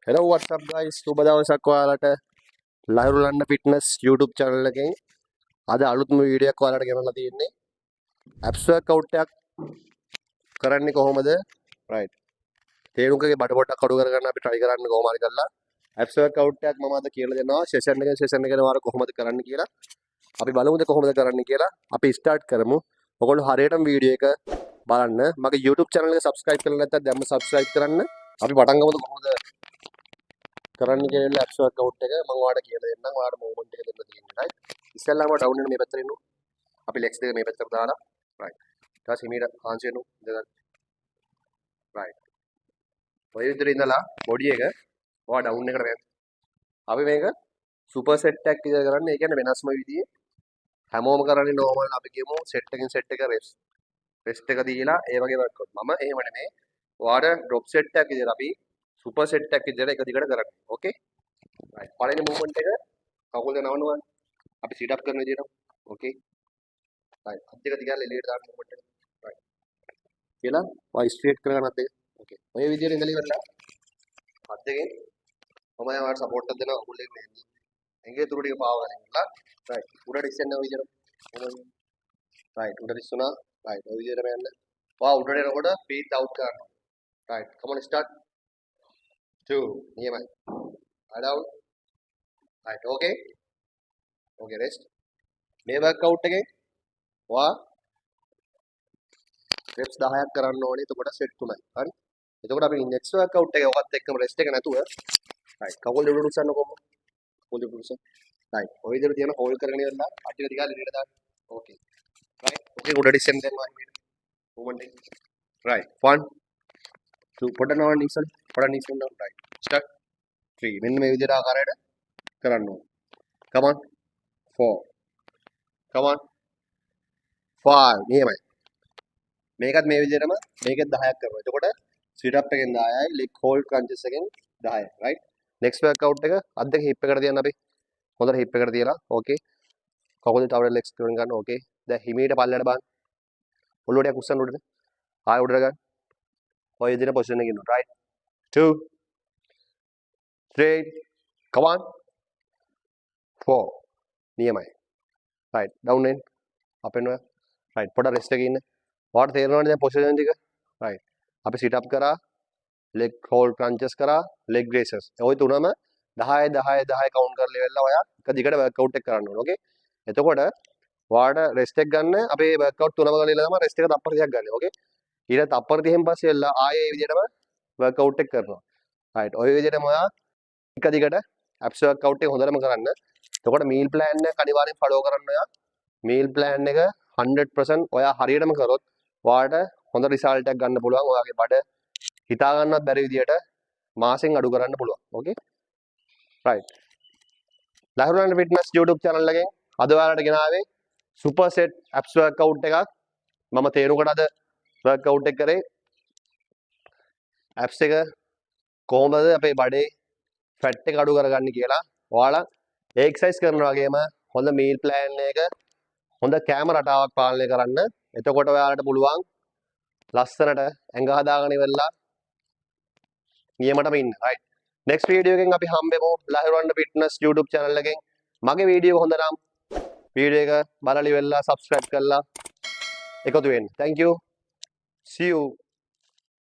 Hello, what's up guys? සුබ දවසක් ඔයාලට ලහිරු ලන්න ෆිට්නස් YouTube channel එකෙන් අද අලුත්ම වීඩියෝ එකක් ඔයාලට ගෙනල්ලා තියෙන්නේ. apps workout එකක් කරන්නේ කොහොමද? right. තේරුම්කගේ බඩ පොට්ටක් අඩු කරගන්න අපි try කරන්න කොහොම හරි කරලා apps workout එකක් මම අද කියලා දෙනවා. session එකෙන් වාර කොහොමද කරන්න කියලා. අපි බලමුද කොහොමද කරන්න කියලා. අපි start කරමු. ඔයගොල්ලෝ හරියටම වීඩියෝ එක බලන්න. මගේ YouTube channel එක subscribe කරලා නැත්නම් දැම්ම subscribe කරන්න. අපි පටන් ගමුද කොහොමද කරන්න කියලා apps workout එක මම ඔයාලට කියලා දෙන්නම්. ඔයාලට movement එක දෙන්න තියෙන්නේ right. ඉස්සෙල්ලාම down වෙන මේ පැත්තට එන්න. අපි legs දෙක මේ පැත්තට දාලා right. ඊට පස්සේ හිමීට ආන්සි වෙනු ඉඳලා right. ඔය විදිහට ඉඳලා body එක ඔයා down එකට යන්න. අපි මේක super set එකක් විදිහට කරන්නේ. ඒ කියන්නේ වෙනස්ම විදිහේ හැමෝම කරන්නේ normal අපි කියමු set එකකින් set එක rest එක දීලා ඒ වගේ workout. මම එහෙම නෙමෙයි. ඔයාලට drop set එකක් විදිහට අපි super set එකක් විදිහට එක දිගට කරන්නේ. okay right. පළවෙනි movement එක කකුල් දෙක නවනවා. අපි sit up කරන විදිහට okay right. අත් දෙක දිගට එළියට දාන්න movement එක right. කියලා ඔය straight කරගන්න අත් දෙක okay. ඔය විදිහට ඉඳලා ඉවරලා අත් දෙකෙන් මම ඔයාලට support එකක් දෙනවා කකුල් දෙක මේ ඇඟේ තුරු ටික පාව ගන්න ඉන්නලා right. උඩට ඉස්සෙන්න ඔය විදිහට right. උඩට ඉස්සුණා right. ඔය විදිහට යන්න. ඔයා උඩට එනකොට feet out කරනවා right. come on start 2 නියමයි down right. okay okay rest මේ workout එකේ ඔයා reps 10ක් කරන්න ඕනේ. එතකොට set 3යි හරි. එතකොට අපි next workout එකේ ඔකත් එක්කම rest එක නැතුව right. කකුල් දෙක උඩට උස්සන්න කොහොමද? කකුල් දෙක උස්සන්න right. ඔය විදිහට තියන hold කරගෙන ඉවරලා අට්ටික දිගට එළියට දාන්න okay right. okay උඩට ඉස්සෙන් දෙන්නවා මේ movement එක right. 1 2 පොඩ්ඩක් නවන්න ඉස්සෙන් පොඩ්ඩක් ඉස්සෙන් නවන්න right. start 3 මෙන්න මේ විදිහට ආකාරයට කරන්න ඕනේ. come on 4 come on 5 නියමයි. මේකත් මේ විදිහටම මේකෙත් 10ක් කරනවා. එතකොට sit up එකෙන් 10යි leg hold crunches එකෙන් 10යි right. next workout එක අත් දෙක hip එකට තියන්න අපි. හොඳට hip එකට තියලා okay. කකුල් දෙක තව legs කරගෙන ගන්න okay. දැන් හිමීට පල්ලයට බලන්න. ඔළුව ටිකක් උස්සන්න උඩට. ආයෙ උඩට ගන්න. ඔය විදිහට position එකේ ඉන්න right. 2 3 come on 4 නියමයි right. down in up and right. පොඩ rest එකේ ඉන්න. ඔයාලට තේරෙනවනේ දැන් position ටික right. අපි sit up කරා leg hold crunches කරා leg raises. ඔය තුනම 10 10 10 count කරලා ඉවරලා ඔයා එක දිගට workout එක කරන්න ඕනේ okay. එතකොට ඔයාලට rest එක ගන්න අපේ workout තුනම කරලා ඉල තමයි rest එක තප්පර 30ක් ගන්න okay. ඊට තප්පර 30න් පස්සේ එල්ලා ආයේ මේ විදිහටම workout එක කරනවා right. ඔය විදිහටම ඔයා එක දිගට apps workout එක හොඳටම කරන්න. එතකොට meal plan එක අනිවාර්යෙන් follow කරන්න ඔයා. meal plan එක 100% ඔයා හරියටම කරොත් ඔයාලට හොඳ result එකක් ගන්න පුළුවන්. ඔයාගේ බඩ හිතා ගන්නවත් බැරි විදියට මාසෙන් අඩු කරන්න පුළුවන්. okay right. Lahiru ලන්න fitness YouTube channel එකෙන් අද ඔයාලට ගෙනාවේ super set apps workout එකක්. මම තේරුකට අද workout එක කරේ apps එක කොහොමද අපේ බඩේ fat එක අඩු කරගන්නේ කියලා. ඔයාලා exercise කරනවා වගේම හොඳ meal plan එක හොඳ කැම රටාවක් පාලනය කරන්න. එතකොට ඔයාලට පුළුවන් ලස්සනට ඇඟ හදාගෙන ඉවරලා නියමටම ඉන්න right. next video එකෙන් අපි හම්බෙමු ලහිරු ලන්න fitness YouTube channel එකෙන්. මගේ වීඩියෝ හොඳ නම් වීඩියෝ එක බලලා ඉවරලා subscribe කරලා එකතු වෙන්න. thank you see you